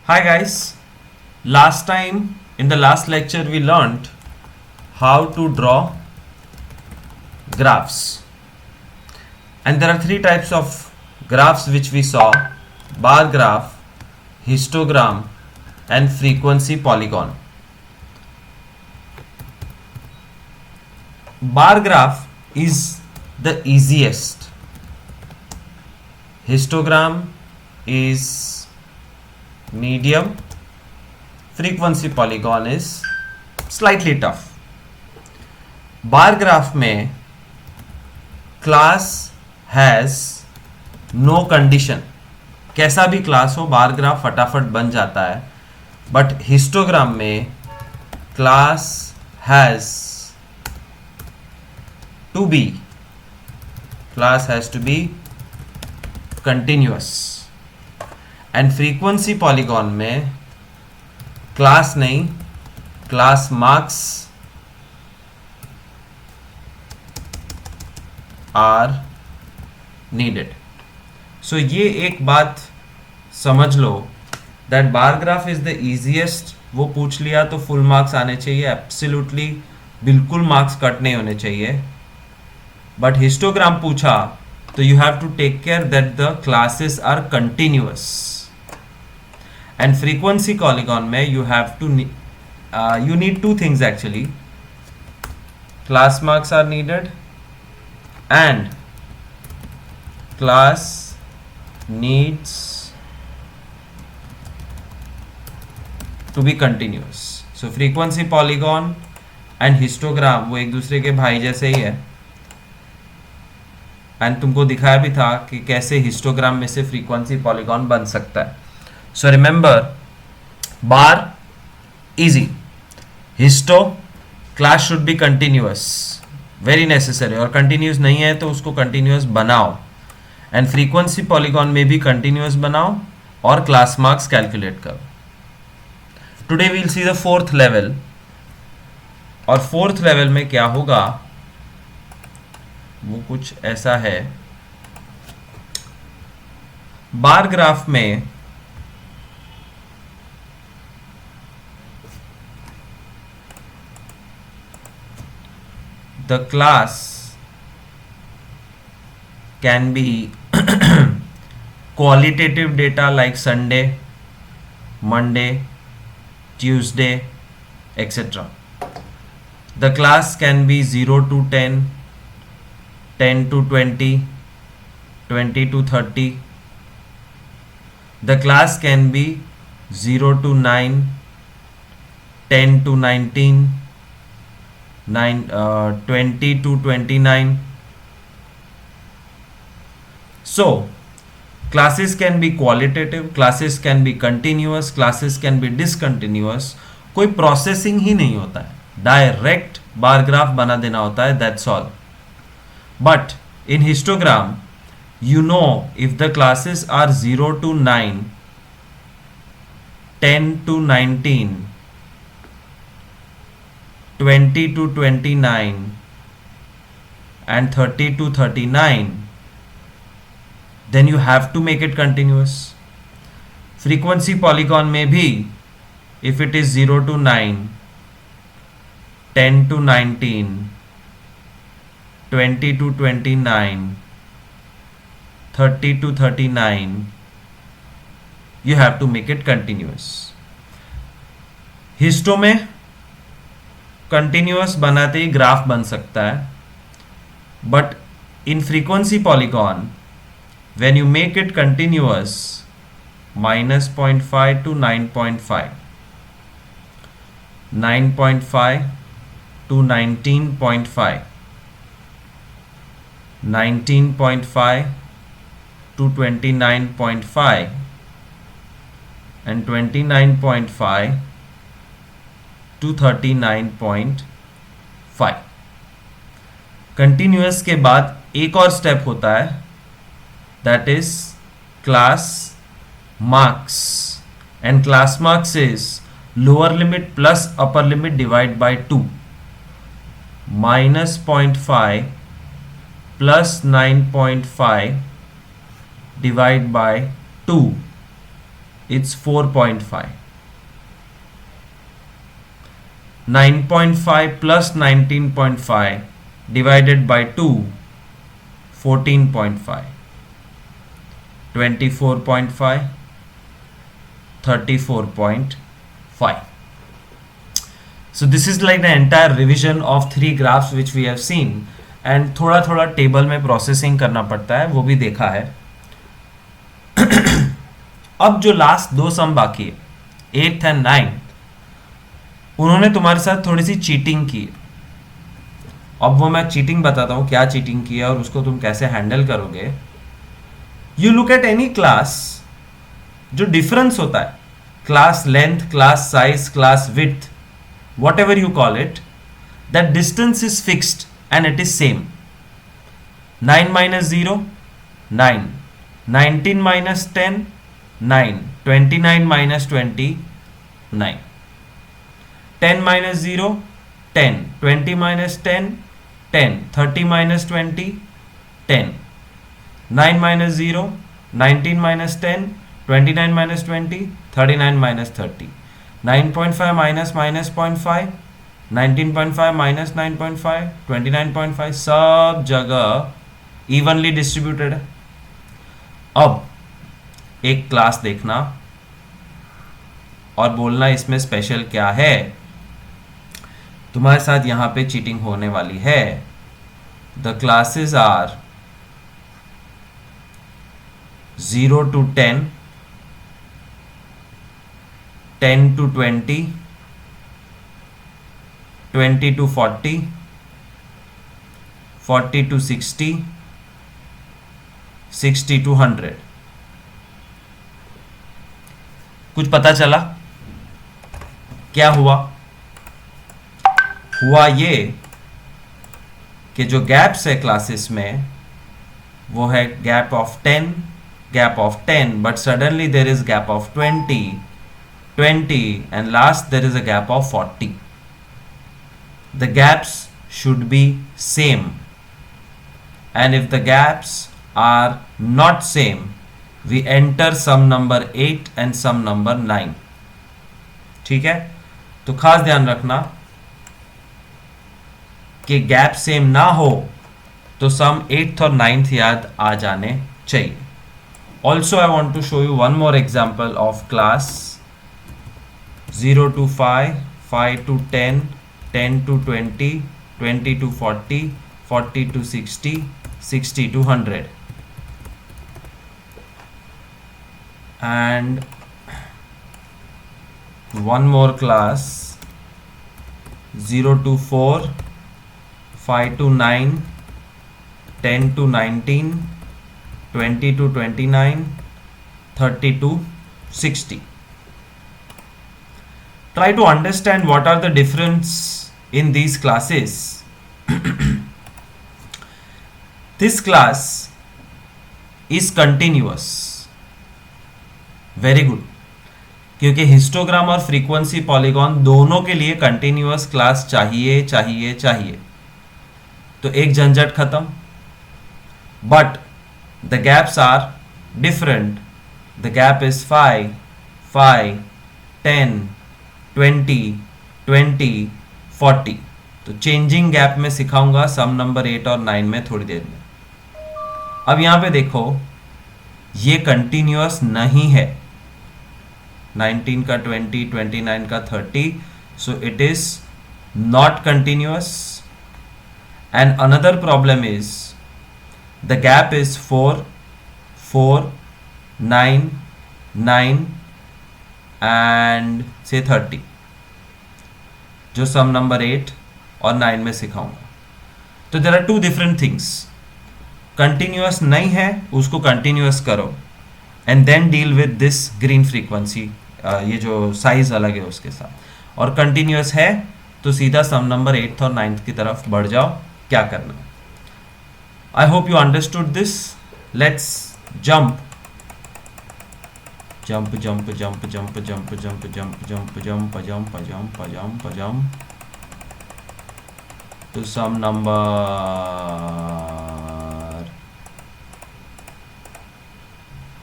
Hi guys, last time in the last lecture we learned how to draw graphs, and there are three types of graphs which we saw: bar graph, histogram and frequency polygon. Bar graph is the easiest, histogram is medium, frequency polygon is slightly tough. Bar graph में class has no condition, कैसा भी class हो bar graph फटाफट बन जाता है. But histogram में class has to be continuous. And frequency polygon में क्लास नहीं, class marks are needed. So ये एक बात समझ लो that bar graph is the easiest. वो पूछ लिया तो फुल मार्क्स आने चाहिए, एब्सोल्युटली बिल्कुल मार्क्स कट नहीं होने चाहिए. बट हिस्टोग्राम पूछा तो you have to take care that the classes are continuous. And frequency polygon में you have to you need two things actually: class marks are needed and class needs to be continuous. So frequency polygon and histogram वो एक दूसरे के भाई जैसे ही है. And तुमको दिखाया भी था कि कैसे हिस्टोग्राम में से फ्रीक्वेंसी पॉलीगॉन बन सकता है. So remember, bar easy, histo class should be continuous, very necessary. और कंटिन्यूस नहीं है तो उसको कंटिन्यूअस बनाओ. एंड फ्रीक्वेंसी पॉलीगॉन में भी कंटिन्यूअस बनाओ और क्लास मार्क्स कैलकुलेट करो. Today we will see the fourth level. और फोर्थ लेवल में क्या होगा वो कुछ ऐसा है. बार ग्राफ में the class can be qualitative data like Sunday, Monday, Tuesday, etc. The class can be 0 to 10, 10 to 20, 20 to 30. The class can be 0 to 9, 10 to 19, 20 to 29. So classes can be qualitative, classes can be continuous, classes can be discontinuous. कोई processing ही नहीं होता है, direct bar graph बना देना होता है, that's all. But in histogram you know if the classes are 0 to 9, 10 to 19, 20 to 29 and 30 to 39, then you have to make it continuous. Frequency polygon में भी if it is 0 to 9, 10 to 19, 20 to 29, 30 to 39, you have to make it continuous. Histo में continuous बनाते ही graph बन सकता है. But in frequency polygon when you make it continuous, -0.5 to 9.5, 9.5 to 19.5, 19.5 to 29.5 and 29.5 to 39.5. Continuous के बाद एक और step होता है, that is class marks. And class marks is lower limit plus upper limit divide by 2. -0.5 plus 9.5 divide by 2 it's 4.5. 9.5 plus 19.5 divided by 2, 14.5. 24.5, 34.5. So this is like the entire revision of 3 graphs which we have seen, and थोड़ा थोड़ा table में processing करना पड़ता है, वो भी देखा है. अब जो लास्ट 2 सम बाकी है, 8th and 9th, उन्होंने तुम्हारे साथ थोड़ी सी चीटिंग की. अब वो मैं चीटिंग बताता हूँ, क्या चीटिंग की है और उसको तुम कैसे हैंडल करोगे. You look at any class, जो डिफरेंस होता है, class length, class size, class width, what ever you call it, that distance is fixed and it is same. 9 minus 0, 9. 19 minus 10, 9. 29 minus 20, 9. 10 minus 0, 10. 20 minus 10, 10. 30 minus 20, 10. 9 minus 0, 19 minus 10, 29 minus 20, 39 minus 30. 9.5 minus minus 0.5, 19.5 minus 9.5, 29.5, सब जगह evenly distributed है. अब एक class देखना और बोलना इसमें special क्या है. तुम्हारे साथ यहां पे चीटिंग होने वाली है. The classes are 0 to 10, 10 to 20, 20 to 40, 40 to 60, 60 to 100. कुछ पता चला क्या हुआ? हुआ ये कि जो गैप्स है क्लासेस में वो है gap of 10, gap of 10, but suddenly there is gap of 20, and last there is a gap of 40. The gaps should be same, and if the gaps are not same, we enter sum number 8 and sum number 9. ठीक है, तो खास ध्यान रखना कि gap same ना हो तो सम 8th और 9th याद आ जाने चाहिए. Also, I want to show you one more example of class 0 to 5, 5 to 10, 10 to 20, 20 to 40, 40 to 60, 60 to 100. And one more class 0 to 4, 5 to 9, 10 to 19, 20 to 29, 30 to 60. Try to understand what are the difference in these classes. This class is continuous. Very good. क्योंकि histogram और frequency polygon दोनों के लिए continuous class चाहिए चाहिए चाहिए. तो एक झंझट खत्म. But the gaps are different. The gap is 5, 5, 10, 20, 20, 40. तो चेंजिंग गैप में सिखाऊंगा सम नंबर 8 और 9 में थोड़ी देर में. अब यहां पे देखो, ये कंटिन्यूअस नहीं है. 19 का 20, 29 का 30, so it is not continuous. And another problem is the gap is 4, 4, 9, 9 and say 30, जो सम नंबर 8 और 9 में सिखाऊंगा. तो there are two different things. Continuous नहीं है उसको कंटिन्यूअस करो and then deal with this green frequency, ये जो साइज अलग है उसके साथ. और कंटिन्यूअस है तो सीधा सम नंबर 8th और 9th की तरफ बढ़ जाओ. क्या करना है? I hope you understood this. Let's jump. Jump, jump, jump, jump, jump, jump, jump, jump, jump, jump, jump, jump, jump to some number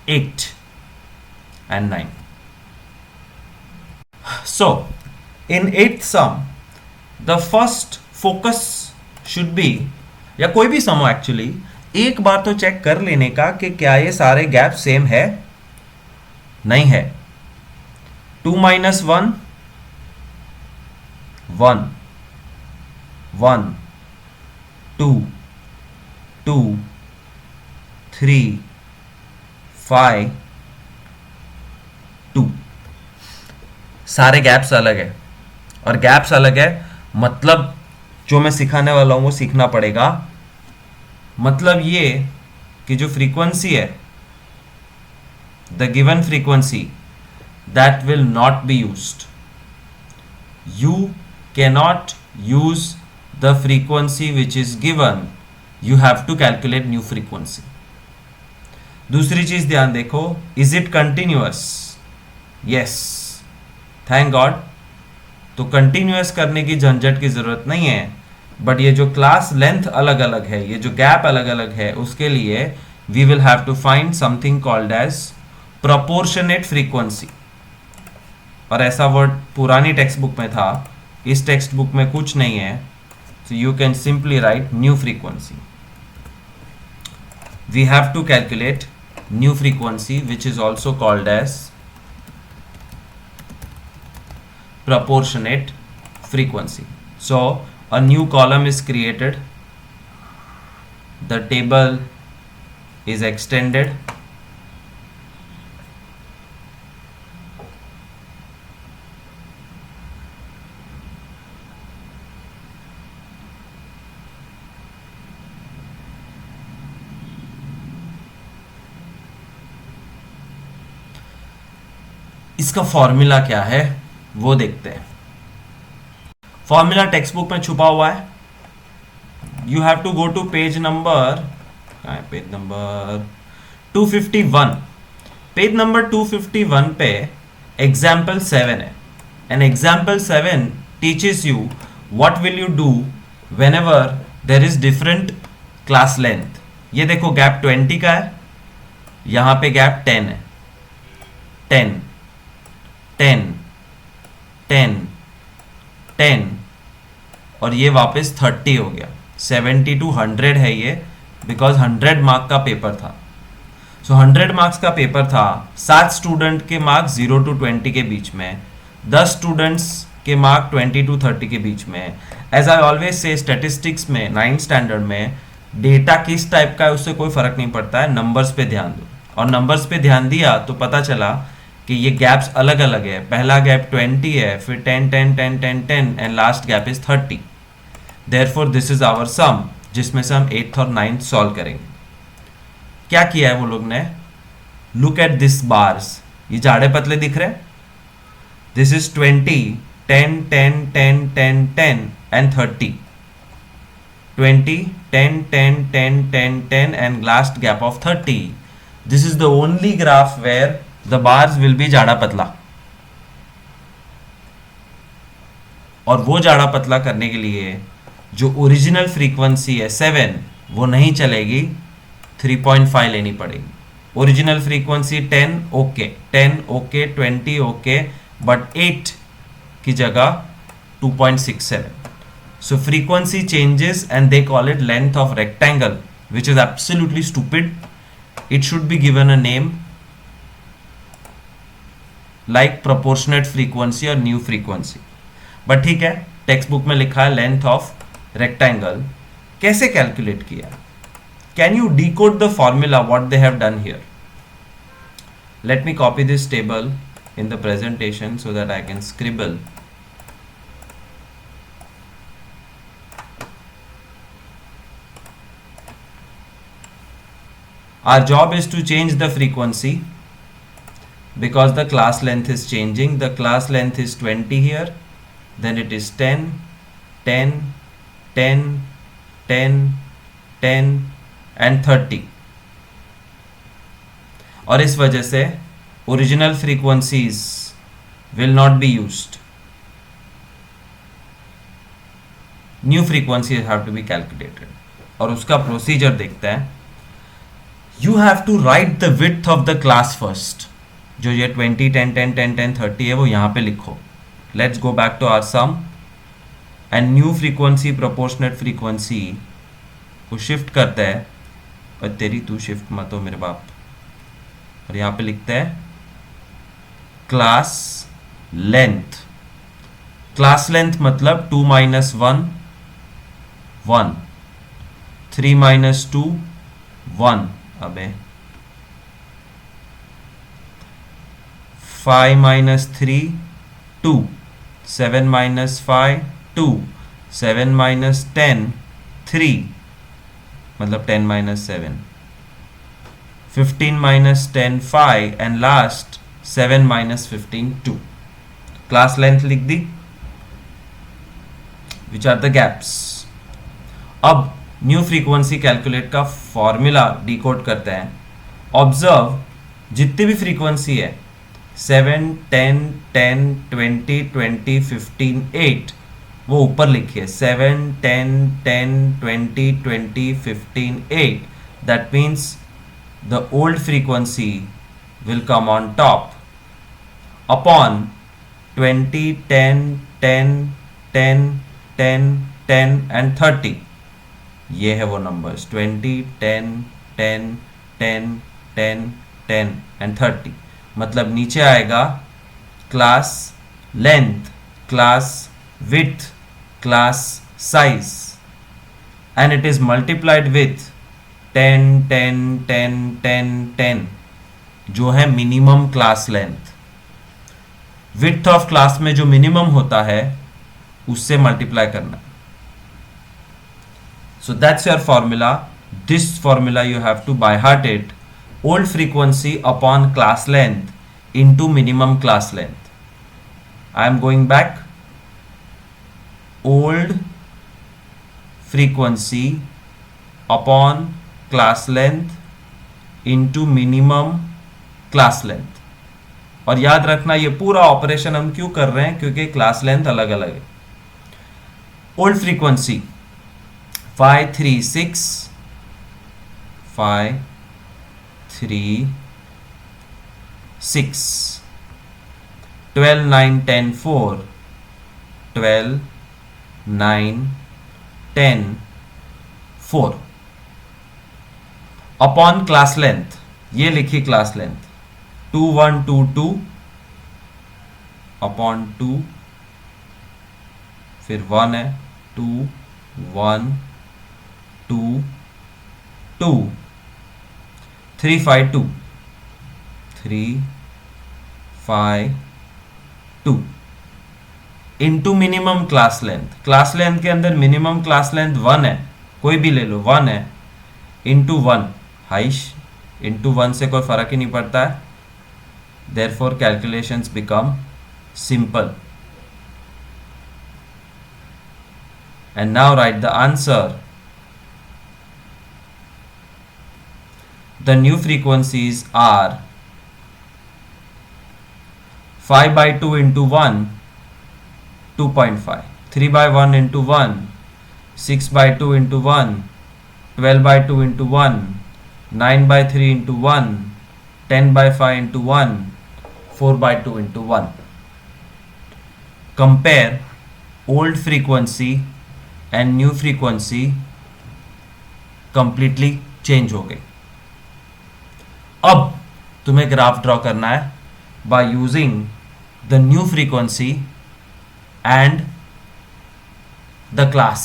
8 and 9. So in eighth sum the first focus should be, या कोई भी सम हो actually, एक बार तो check कर लेने का कि क्या ये सारे गैप सेम है, नहीं है. 2 - 1 1 1 2 2 3 5 2. सारे गैप्स अलग है, और गैप्स अलग है मतलब जो मैं सिखाने वाला हूं वो सीखना पड़ेगा. मतलब ये कि जो फ्रीक्वेंसी है, the given frequency, that will not be used. You cannot use the frequency which is given, you have to calculate new frequency. दूसरी चीज ध्यान देखो, is it continuous? Yes, thank God. तो कंटिन्यूअस करने की झंझट की जरूरत नहीं है, बट ये जो क्लास लेंथ अलग अलग है, ये जो गैप अलग अलग है, उसके लिए we will have to find something called as proportionate frequency. और ऐसा वर्ड पुरानी टेक्स्ट बुक में था, इस टेक्स्ट बुक में कुछ नहीं है. So you can simply write new frequency. We have to calculate new frequency which is also called as proportionate frequency. So a new column is created, the table is extended, इसका formula क्या है वो देखते हैं. Formula text book में छुपा हुआ है. You have to go to page number 251. Page number 251 पे एग्जाम्पल 7 है. And example 7 teaches you what will you do whenever there is different class length. ये देखो गैप 20 का है, यहां पे गैप 10 है. 10 10 10 10 और ये वापस 30 हो गया. 70 to 100 है ये, बिकॉज 100 मार्क का पेपर था. सो 100 मार्क्स का पेपर था. 7 स्टूडेंट के मार्क्स 0 to 20 के बीच में, 10 स्टूडेंट्स के मार्क 20 to 30 के बीच में. As I always say statistics में 9th स्टैंडर्ड में डेटा किस टाइप का है उससे कोई फर्क नहीं पड़ता है, नंबर्स पे ध्यान दो. और नंबर्स पे ध्यान दिया तो पता चला कि ये गैप्स अलग अलग है. पहला गैप 20 है, फिर 10 10 10 10 10 and last gap is 30. Therefore this is our sum, जिसमें से हम 8th और 9th सॉल्व करेंगे. क्या किया है वो लोग ने? Look at this bars. ये जाड़े पतले दिख रहे हैं. This is 20 10 10 10 10 10 and 30. 20 10 10 10 10 10 and last gap of 30. This is the only graph where the bars will be जाड़ा पतला. और वो जाड़ा पतला करने के लिए जो ओरिजिनल फ्रीक्वेंसी है 7 वो नहीं चलेगी, 3.5 लेनी पड़ेगी. Original frequency 10 okay, 10 okay, 20 okay, but 8 की जगह 2.67. So frequency changes and they call it length of rectangle, which is absolutely stupid. It should be given a name like proportionate frequency और new frequency. But ठीक है, text book में लिखा है length of rectangle. कैसे calculate किया? Can you decode the formula what they have done here? Let me copy this table in the presentation so that I can scribble. Our job is to change the frequency because the class length is changing. The class length is 20 here, then it is 10 10 10 10 10 and 30. और इस वजह से original frequencies will not be used. New frequencies have to be calculated. और उसका procedure देखते हैं. You have to write the width of the class first. जो ये 20 10 10 10 10 30 है वो यहाँ पे लिखो. Let's go back to our sum and new frequency proportionate frequency को शिफ्ट करता है, और तेरी तू शिफ्ट मत हो मेरे बाप, और यहाँ पे लिखता है क्लास लेंथ। क्लास लेंथ मतलब 2 माइनस 1 1, 3 माइनस 2 1, अबे 5 माइनस 3 2, 7 माइनस 5 2, 7 माइनस 10 3, मतलब 10 minus 7, 15 minus 10 5, and last 7 minus 15 2। Class length लिख दी, विच आर द गैप्स। अब न्यू फ्रीक्वेंसी कैलकुलेट का फॉर्मूला डिकोड करते हैं। ऑब्जर्व, जितनी भी फ्रीक्वेंसी है 7 10 10 20 20 15 8, वो ऊपर लिखिए 7 10 10 20 20 15 8। That means the old frequency will come on top upon 20 10 10 10 10 10 and 30। ये है वो नंबर्स 20 10 10 10 10 10 and 30। मतलब नीचे आएगा class length, class width, class size, and it is multiplied with 10 10 10 10 10, जो है minimum class length. Width of class में जो मिनिमम होता है उससे मल्टीप्लाई करना। So that's your formula. This formula you have to by heart it. Old frequency upon class length into minimum class length. I am going back. Old frequency upon class length into minimum class length. और याद रखना ये पूरा operation हम क्यों कर रहे हैं, क्योंकि क्लास लेंथ अलग अलग है। Old frequency 5 3 6 5 3 6, 12 9 10 4, 12 9 10 4 upon class length. ये लिखी क्लास लेंथ 2 1 2 2 अपॉन 2, फिर 1 है 2 1 2 2, 3 5 2 3 5 2 into minimum class length. Class length के अंदर मिनिमम क्लास लेंथ 1 है, कोई भी ले लो 1 है, इंटू 1 हाइश, इंटू 1 से कोई फर्क ही नहीं पड़ता है। Therefore calculations become simple. And now write the answer. The new frequencies are 5 by 2 into 1 2.5, 3 by 1 into 1 6 by 2 into 1 12 by 2 into 1 9 by 3 into 1 10 by 5 into 1 4 by 2 into 1। Compare old frequency and new frequency, completely change हो गई। अब तुम्हें graph draw करना है by using the new frequency and the class।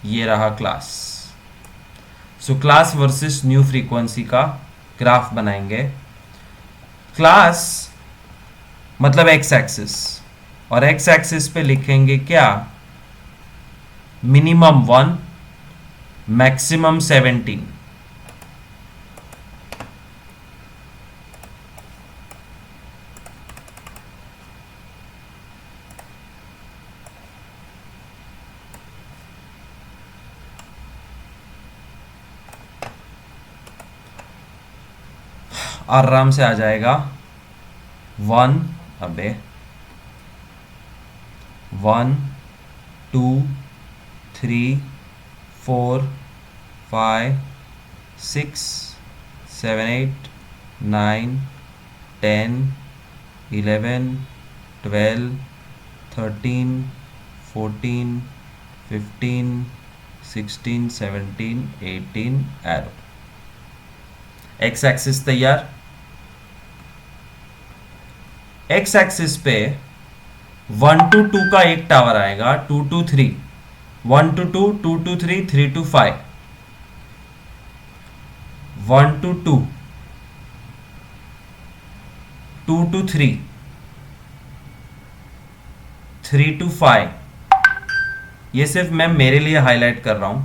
ये रहा class. So class versus new frequency का graph बनाएंगे। क्लास मतलब एक्स एक्सिस, और एक्स एक्सिस पे लिखेंगे क्या, मिनिमम 1 मैक्सिमम 17। आराम से आ जाएगा 1, अबे 1 2 3 4 5 6 7 8 9 10 11 12, 13, 14, 15, 16, 17, 18 एरो। एक्स एक्सिस तैयार। एक्स एक्सिस पे 1 to 2 का एक टावर आएगा, 2 to 3, 1 to 2, 2 to 3, 3 to 5, 1 to 2, 2 to 3, 3 to 5। ये सिर्फ मैं मेरे लिए हाईलाइट कर रहा हूं।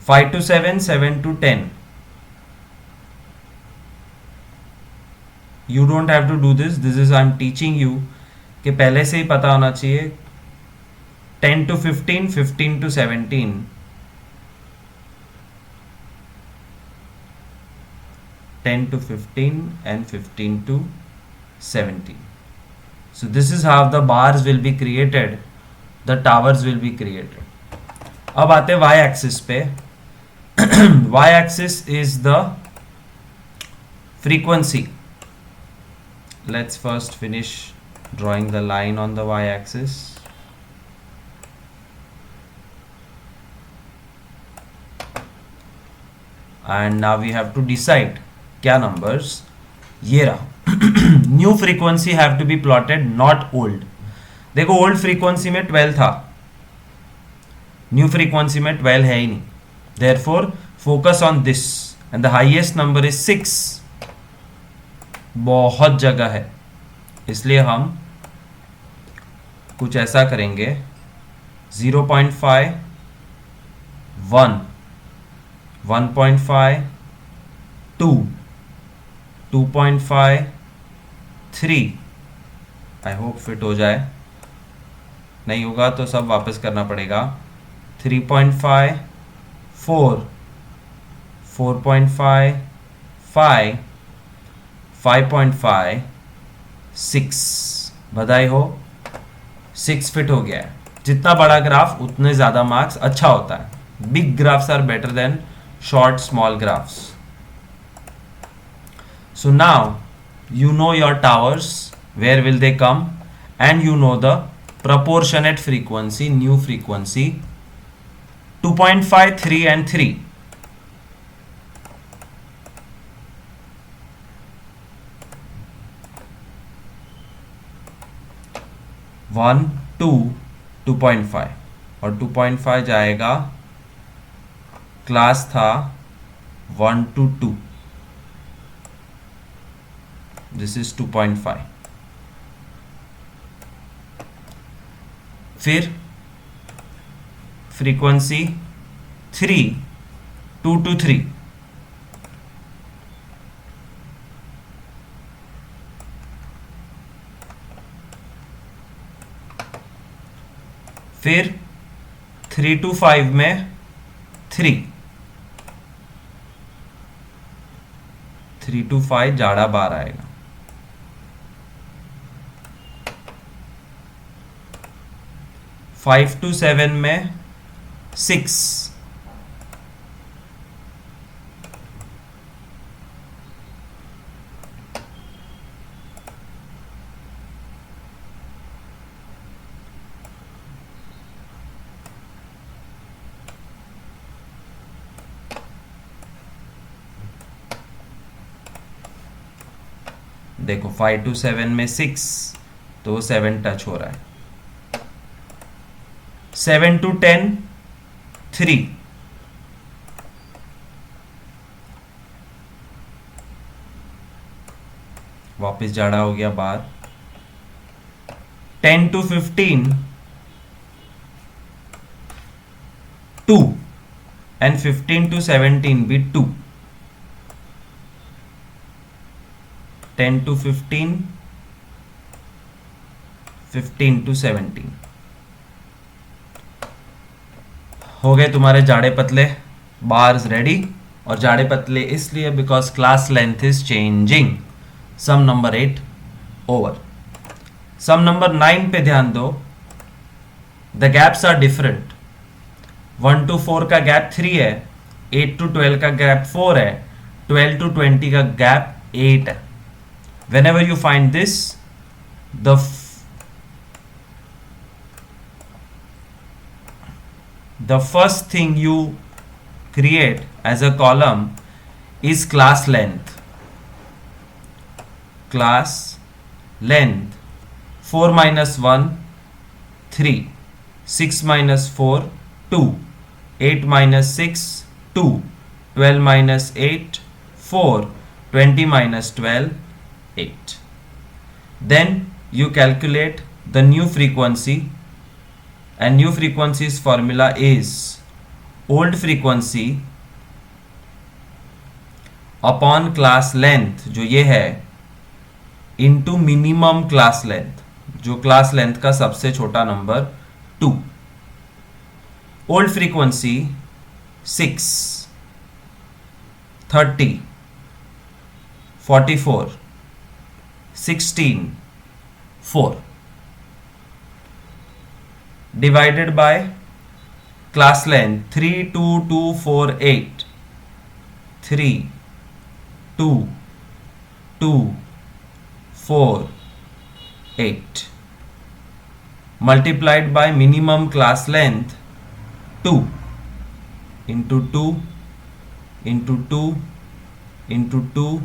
5 to 7, 7 to 10। You don't have to do this is I am teaching you कि पहले से ही पता होना चाहिए। 10 to 15, 15 to 17, 10 to 15 and 15 to 17। So this is how the bars will be created, the towers will be created। अब आते y axis पे। y axis is the frequency। Let's first finish drawing the line on the y axis। And now we have to decide क्या numbers। ये रहा। New frequency have to be plotted, not old. देखो old frequency में 12 था, new frequency में 12 है ही नहीं। Therefore focus on this and the highest number is 6। बहुत जगह है, इसलिए हम कुछ ऐसा करेंगे। 0.5, 1, 1.5, 2, 2.5, 3। आई होप फिट हो जाए, नहीं होगा तो सब वापस करना पड़ेगा। 3.5, 4, 4.5, 5, 5.5, 6। बधाई हो, 6 फिट हो गया है। जितना बड़ा ग्राफ उतने ज़्यादा मार्क्स अच्छा होता है। Big graphs are better than short small graphs. So now you know your towers, where will they come, and you know the proportionate frequency, new frequency 2.5, 3 and 3। 1, 2, 2.5 और 2.5 जाएगा, क्लास था 1 to 2। This is 2.5। फिर frequency 3, 2 to 3। फिर 3 to 5 में 3, 3 to 5 जाड़ा बार आएगा। 5 to 7 में 6, देखो 5 to 7 में 6 तो 7 टच हो रहा है। 7 to 10, 3, वापस जाड़ा हो गया बार। 10 to 15, 2 and 15 to 17 भी 2। 10 to 15, 15 to 17 हो गए तुम्हारे जाड़े पतले बार्स रेडी। और जाड़े पतले इसलिए because class length is changing. Sum number 8 over. Sum number 9 पे ध्यान दो। The gaps are different. 1 to 4 का गैप 3 है, 8 to 12 का गैप 4 है, 12 to 20 का गैप 8 है। Whenever you find this, the the first thing you create as a column is class length. Class length 4 minus 1 3, 6 minus 4 2, 8 minus 6 2, 12 minus 8 4, 20 minus 12 8. Then you calculate the new frequency, and new frequency's formula is old frequency upon class length, जो ये है, into minimum class length, जो class length का सबसे छोटा number 2. Old frequency 6, 30, 44, 16, 4 divided by class length 3, 2, 2, 4, 8, 3, 2, 2, 4, 8 multiplied by minimum class length 2 into 2 into 2 into 2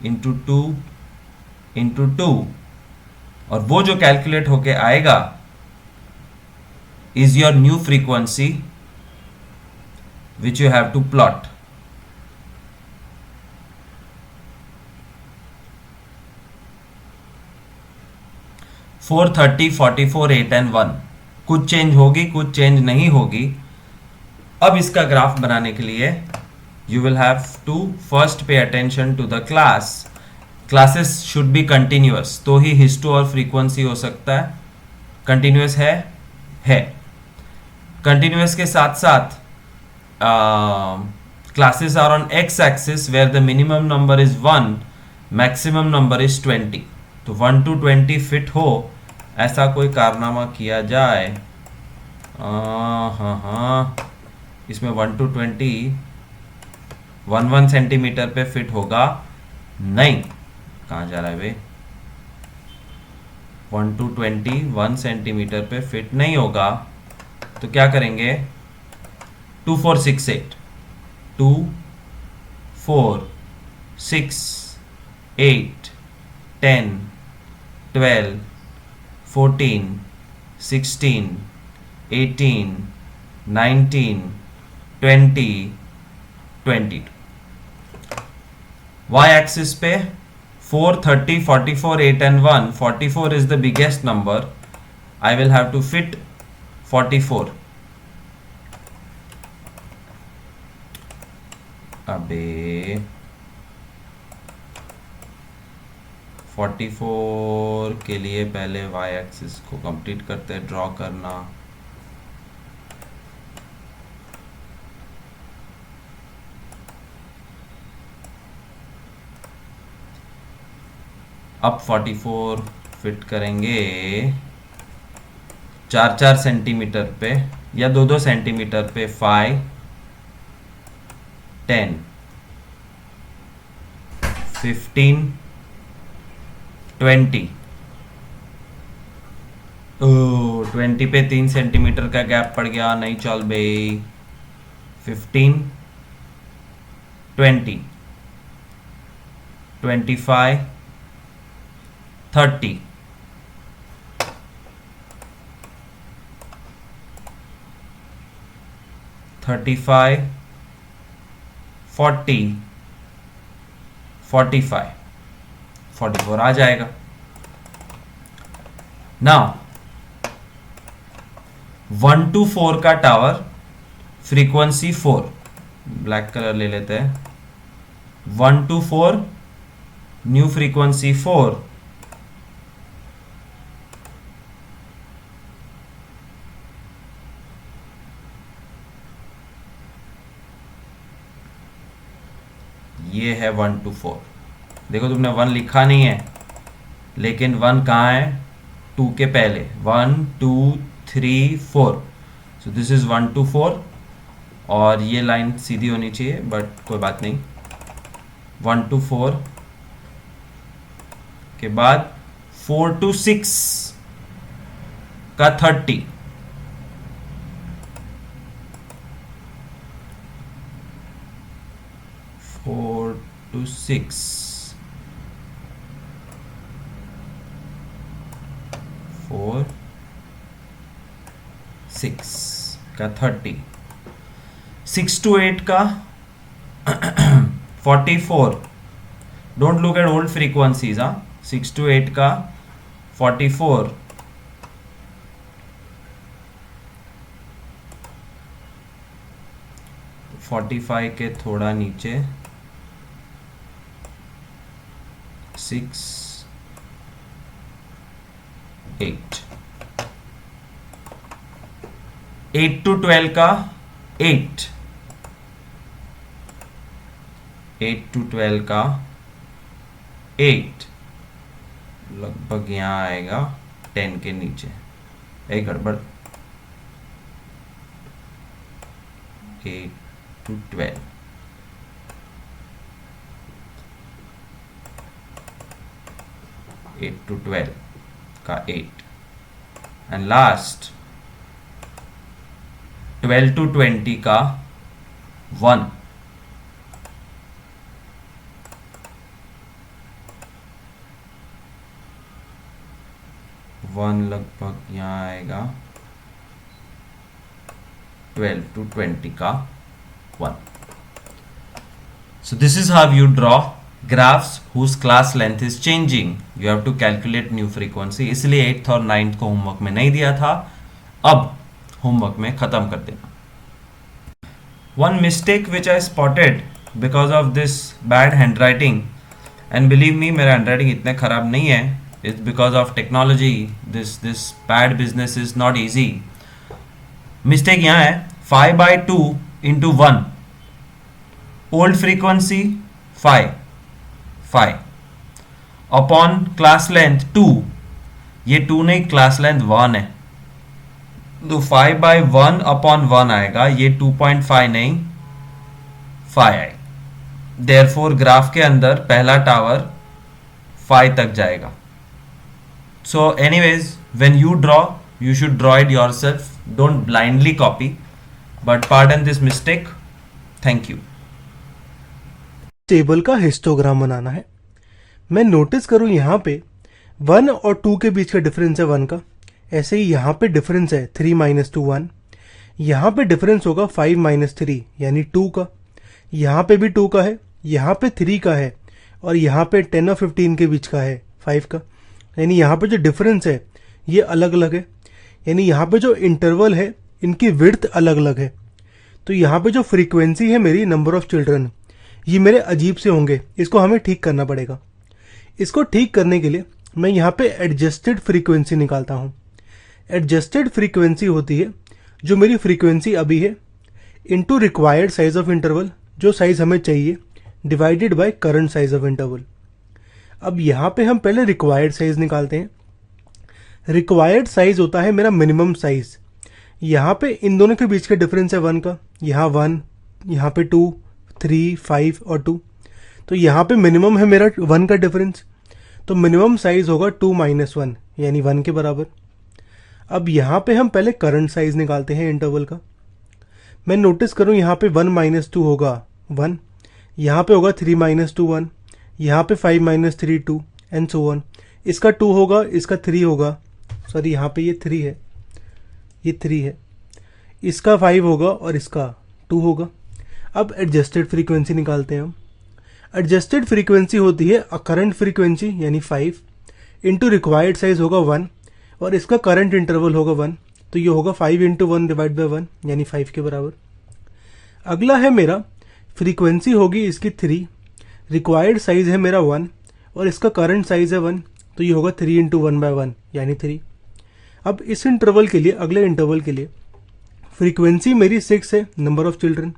into 2 into 2, और वो जो कैलकुलेट होके आएगा is your new frequency which you have to plot. Four 30, 44, 8 and 1 कुछ change होगी, कुछ चेंज नहीं होगी. अब इसका ग्राफ बनाने के लिए you will have to first pay attention to the class. Classes should be continuous, तो ही हिस्टो और फ्रीक्वेंसी हो सकता है. कंटिन्यूअस है. कंटिन्यूअस के साथ साथ classes are on X axis where the minimum number is 1, maximum number is 20. तो 1 to 20 फिट हो ऐसा कोई कारनामा किया जाए. हाँ, इसमें 1 to 20 1 सेंटीमीटर पे फिट होगा नहीं. कहाँ जा रहा है वे? 1 to 20 1 सेंटीमीटर पे फिट नहीं होगा. तो क्या करेंगे? 2, 4, 6, 8 2, 4, 6, 8, 10, 12, 14, 16, 18, 19, 20, 22. Y axis पे 4, 30, 44, 8 and 1. 44 is the biggest number. I will have to fit 44. अबे 44 के लिए पहले y एक्सिस को कंप्लीट करते हैं. ड्रॉ करना. अब 44 फिट करेंगे 4 सेंटीमीटर पे या 2 सेंटीमीटर पे. 5, 10, 15, 20. 20 पे 3 सेंटीमीटर का गैप पड़ गया. नहीं चल भाई. 15, 20, 25, 30, 35, 40, 45, 44 आ जाएगा. नाउ 1 to 4 का टावर फ्रीक्वेंसी 4. ब्लैक कलर ले लेते हैं. 1 to 4 न्यू फ्रीक्वेंसी 4. ये है 1 to 4. देखो तुमने 1 लिखा नहीं है, लेकिन 1 कहाँ है? 2 के पहले. 1, 2, 3, 4. So this is 1 to 4. और ये लाइन सीधी होनी चाहिए, बट कोई बात नहीं. 1 to 4 के बाद 4 to 6 का 30. 4 to 6, 4 6 का 30, 6 to 8 का 44. Don't look at old frequencies. 6 to 8 का 44, 45 के थोड़ा नीचे 6 8, 8 to 12 का 8, 8 to 12 का 8, लगभग यहाँ आएगा 10 के नीचे. एक गड़बड़. 8 to 12, 8 to 12 का 8, एंड लास्ट 12 to 20 का 1, 1 लगभग यहाँ आएगा 12 to 20 का 1. So this is how you draw graphs whose class length is changing. You have to calculate new frequency. इसलिए 8th और 9th को होमवर्क में नहीं दिया था, अब होमवर्क में खत्म कर देना. One mistake which I spotted because of this bad handwriting, and believe me मेरा handwriting इतने खराब नहीं है, it's because of technology. This bad business is not easy. Mistake यहाँ है 5/2 into 1. Old frequency 5 upon class length 2. ये 2 नहीं, class length 1 है, तो 5/1 upon 1 आएगा. ये 2.5 नहीं 5 आएगा. Therefore ग्राफ के अंदर पहला टावर 5 तक जाएगा. So anyways, when you draw, you should draw it yourself. Don't blindly copy. But pardon this mistake. Thank you. Table का हिस्टोग्राम बनाना है. मैं नोटिस करूं यहाँ पे 1 और 2 के बीच का डिफरेंस है 1 का. ऐसे ही यहाँ पे डिफरेंस है 3 - 2 1. यहाँ पे डिफरेंस होगा 5 - 3 यानी 2 का. यहाँ पे भी 2 का है, यहाँ पे 3 का है, और यहाँ पे 10 और 15 के बीच का है 5 का. यानी यहाँ पे जो डिफरेंस है ये अलग अलग है. यानी यहाँ पे जो इंटरवल है इनकी विड्थ अलग अलग है. तो यहाँ पे जो फ्रीक्वेंसी है मेरी नंबर ऑफ चिल्ड्रन, ये मेरे अजीब से होंगे. इसको हमें ठीक करना पड़ेगा. इसको ठीक करने के लिए मैं यहाँ पे एडजस्टेड फ्रीक्वेंसी निकालता हूँ. एडजस्टेड फ्रीक्वेंसी होती है जो मेरी फ्रीक्वेंसी अभी है into required size of interval, जो साइज हमें चाहिए, divided by current size of interval. अब यहाँ पे हम पहले रिक्वायर्ड साइज निकालते हैं. रिक्वायर्ड साइज होता है मेरा मिनिमम साइज. यहाँ पे इन दोनों के बीच का डिफरेंस है 1 का. यहाँ 1, यहाँ पे 2, 3, 5 और 2. तो यहाँ पे मिनिमम है मेरा 1 का डिफरेंस. तो मिनिमम साइज होगा 2 - 1 यानी 1 के बराबर. अब यहाँ पे हम पहले करंट साइज निकालते हैं इंटरवल का. मैं नोटिस करूँ यहाँ पे 1 - 2 होगा 1, यहाँ पे होगा 3 - 2 1, यहाँ पे 5 - 3 2 एंड सो ऑन. इसका 2 होगा, इसका 3 होगा, सॉरी यहाँ पे ये 3 है, ये 3 है, इसका 5 होगा और इसका 2 होगा. अब एडजस्टेड फ्रीक्वेंसी निकालते हैं हम. एडजस्टेड फ्रीक्वेंसी होती है करंट फ्रीक्वेंसी यानी 5 इंटू रिक्वायर्ड साइज होगा 1 और इसका करंट इंटरवल होगा 1. तो ये होगा 5 × 1 डिवाइड बाय 1 यानी 5 के बराबर. अगला है मेरा फ्रीक्वेंसी होगी इसकी 3, रिक्वायर्ड साइज है मेरा 1 और इसका करंट साइज है 1, तो ये होगा 3 × 1/1 यानी 3. अब इस इंटरवल के लिए, अगले इंटरवल के लिए फ्रीक्वेंसी मेरी 6 है, number of children.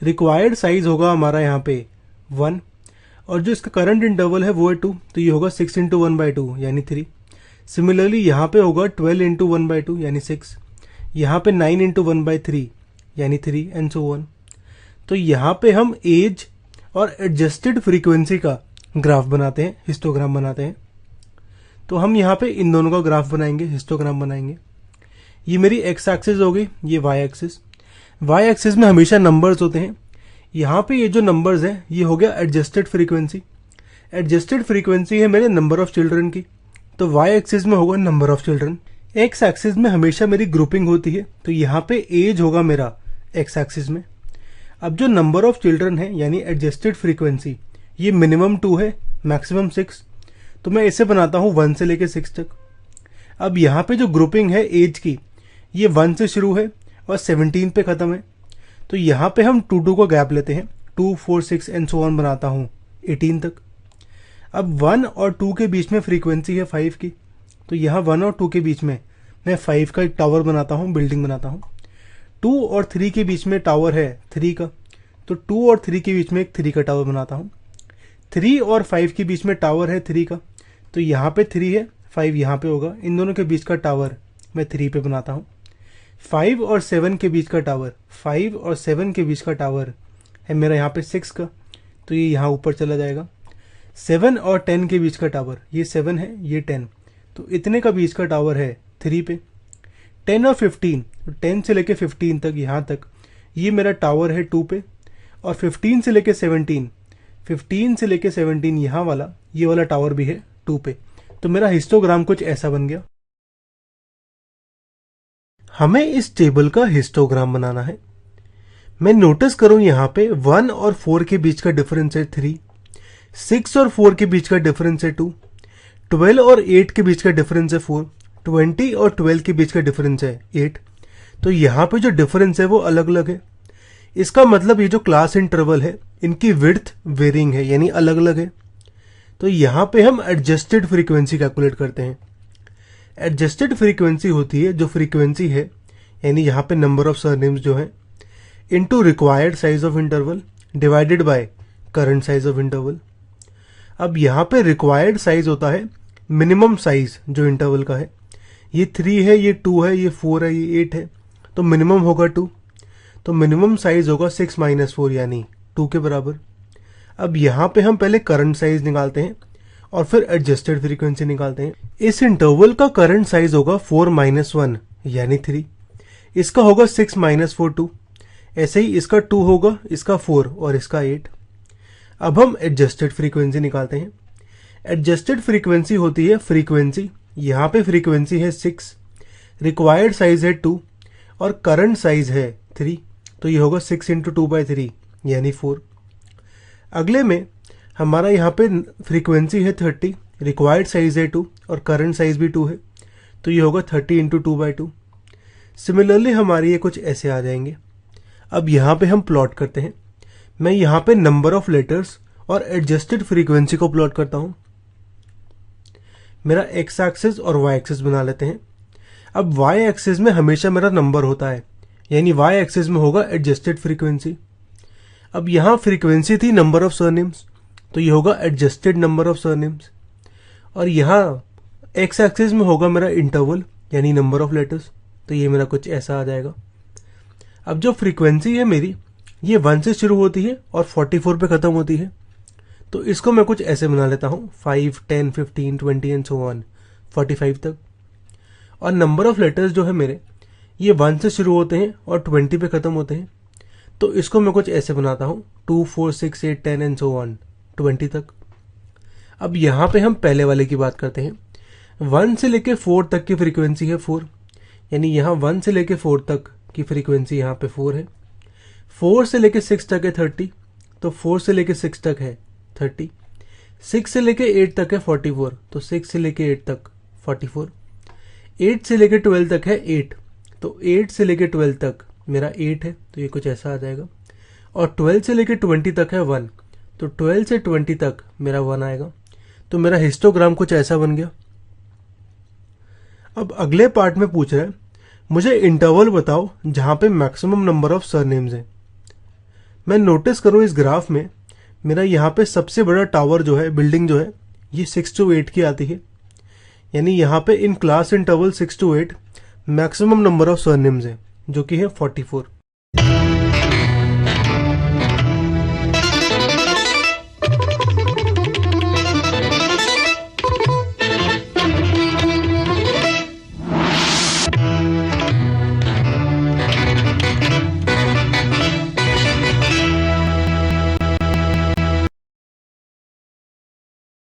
Required size होगा हमारा यहाँ पे 1 और जो इसका करंट इंटरवल है वो है 2, तो ये होगा 6 × 1/2 यानी 3. सिमिलरली यहाँ पे होगा 12 × 1/2 यानी 6, यहाँ पे 9 × 1/3 यानी 3 एंड सो ऑन. तो यहाँ पे हम एज और एडजस्टेड फ्रीक्वेंसी का ग्राफ बनाते हैं, हिस्टोग्राम बनाते हैं. तो हम यहाँ पे इन दोनों का ग्राफ बनाएंगे, हिस्टोग्राम बनाएंगे. ये मेरी एक्स एक्सिस हो गई, ये वाई एक्सिस. वाई एक्सिस में हमेशा नंबर्स होते हैं. यहाँ पे ये जो नंबर्स हैं ये हो गया एडजस्टेड फ्रीक्वेंसी। एडजस्टेड फ्रीक्वेंसी है मेरे नंबर ऑफ चिल्ड्रन की, तो वाई एक्सिस में होगा number of children. X axis में हमेशा मेरी ग्रुपिंग होती है, तो यहाँ पे एज होगा मेरा एक्स एक्सिस में। अब जो नंबर ऑफ चिल्ड्रन है यानी एडजस्टेड फ्रीक्वेंसी, ये मिनिमम 2 है, मैक्सिमम 6, तो मैं इसे बनाता हूँ 1 से लेके 6 तक। अब यहाँ पे जो ग्रुपिंग है एज की, ये 1 से शुरू है और 17 पे खत्म है, तो यहाँ पे हम 2 का गैप लेते हैं, 2, 4, 6 एंड सो ऑन बनाता हूँ 18 तक। अब 1 और 2 के बीच में फ्रीक्वेंसी है 5 की, तो यहाँ 1 और 2 के बीच में मैं 5 का एक टावर बनाता हूँ, बिल्डिंग बनाता हूँ। 2 और 3 के बीच में टावर है 3 का, तो 2 और 3 के बीच में एक 3 का टावर बनाता हूँ। 3 और 5 के बीच में टावर है 3 का, तो यहाँ पे 3 है, 5 यहाँ पे होगा, इन दोनों के बीच का टावर मैं 3 पे बनाता हूँ। 5 और 7 के बीच का टावर, 5 और 7 के बीच का टावर है मेरा यहाँ पे 6 का, तो ये यहाँ ऊपर चला जाएगा। 7 और 10 के बीच का टावर, ये 7 है, ये 10, तो इतने का बीच का टावर है 3 पे। 10 और 15, 10 से लेके 15 तक यहाँ तक ये मेरा टावर है 2 पे, और 15 से लेके 17, 15 से लेके 17 यहाँ वाला, ये वाला टावर भी है 2 पे। तो मेरा हिस्टोग्राम कुछ ऐसा बन गया। हमें इस टेबल का हिस्टोग्राम बनाना है। मैं नोटिस करूं यहाँ पे 1 और 4 के बीच का डिफरेंस है 3, 6 और 4 के बीच का डिफरेंस है 2, 12 और 8 के बीच का डिफरेंस है 4, 20 और 12 के बीच का डिफरेंस है 8। तो यहाँ पे जो डिफरेंस है वो अलग अलग है। इसका मतलब ये जो क्लास इंटरवल है इनकी विड्थ वेरिंग है, यानी अलग अलग है। तो यहाँ पे हम एडजस्टेड फ्रीक्वेंसी कैलकुलेट करते हैं। एडजस्टेड फ्रीक्वेंसी होती है जो फ्रीक्वेंसी है, यानी यहाँ पे नंबर ऑफ सरनेम्स जो है, into required size of interval divided by current size of interval. अब यहाँ पे रिक्वायर्ड साइज होता है मिनिमम साइज जो इंटरवल का है। ये 3 है, ये 2 है, ये 4 है, ये 8 है, तो मिनिमम होगा 2, तो मिनिमम साइज होगा 6 - 4 यानी 2 के बराबर। अब यहाँ पे हम पहले करंट साइज निकालते हैं और फिर एडजस्टेड फ्रीक्वेंसी निकालते हैं। इस इंटरवल का करंट साइज होगा 4 - 1 यानी 3, इसका होगा 6 - 4 2, ऐसे ही इसका 2 होगा, इसका 4 और इसका 8। अब हम एडजस्टेड फ्रीक्वेंसी निकालते हैं। एडजस्टेड फ्रीक्वेंसी होती है फ्रीक्वेंसी, यहाँ पे फ्रीक्वेंसी है 6, रिक्वायर्ड साइज है 2 और करंट साइज है 3, तो ये होगा 6 × 2/3 यानी 4। अगले में हमारा यहाँ पे फ्रीक्वेंसी है 30, रिक्वायर्ड साइज है 2 और करंट साइज भी 2 है, तो ये होगा 30 × 2/2। सिमिलरली हमारे ये कुछ ऐसे आ जाएंगे। अब यहाँ पे हम प्लॉट करते हैं। मैं यहाँ पे नंबर ऑफ लेटर्स और एडजस्टेड फ्रीक्वेंसी को प्लॉट करता हूँ। मेरा एक्स एक्सिस और वाई एक्सिस बना लेते हैं। अब वाई एक्सिस में हमेशा मेरा नंबर होता है, यानी वाई एक्सिस में होगा एडजस्टेड फ्रीक्वेंसी। अब यहाँ फ्रीक्वेंसी थी नंबर ऑफ सरनेम्स, तो ये होगा एडजस्टेड नंबर ऑफ सरनेम्स। और यहाँ एक्स एक्सिस में होगा मेरा इंटरवल यानी नंबर ऑफ लेटर्स, तो ये मेरा कुछ ऐसा आ जाएगा। अब जो फ्रीक्वेंसी है मेरी, ये 1 से शुरू होती है और 44 पे खत्म होती है, तो इसको मैं कुछ ऐसे बना लेता हूँ 5, 10, 15, 20 एंड सो ऑन 45 तक। और नंबर ऑफ लेटर्स जो है मेरे, ये 1 से शुरू होते हैं और 20 पे खत्म होते हैं, तो इसको मैं कुछ ऐसे बनाता हूँ 2, 4, 6, 8, 10 एंड सो ऑन 20 तक। अब यहाँ पे हम पहले वाले की बात करते हैं। 1 से लेके 4 तक की फ्रीक्वेंसी है 4, यानी यहाँ 1 से लेके 4 तक की फ्रीक्वेंसी यहाँ पे 4 है। 4 से लेके 6 तक है 30, तो 4 से लेके 6 तक है 30। 6 से लेके 8 तक है 44, तो 6 से लेके 8 तक 44। 8 से लेके 12 तक है 8, तो 8 से लेके 12 तक मेरा 8 है, तो ये कुछ ऐसा आ जाएगा। और 12 से लेके 20 तक है 1, तो 12 से 20 तक मेरा 1 आएगा। तो मेरा हिस्टोग्राम कुछ ऐसा बन गया। अब अगले पार्ट में पूछ रहा है मुझे इंटरवल बताओ जहां पे मैक्सिमम नंबर ऑफ सरनेम्स हैं। मैं नोटिस करूं इस ग्राफ में मेरा यहाँ पे सबसे बड़ा टावर जो है, बिल्डिंग जो है, ये 6 to 8 की आती है, यानी यहाँ पे in class interval 6 to 8 maximum number of surnames है जो कि है 44।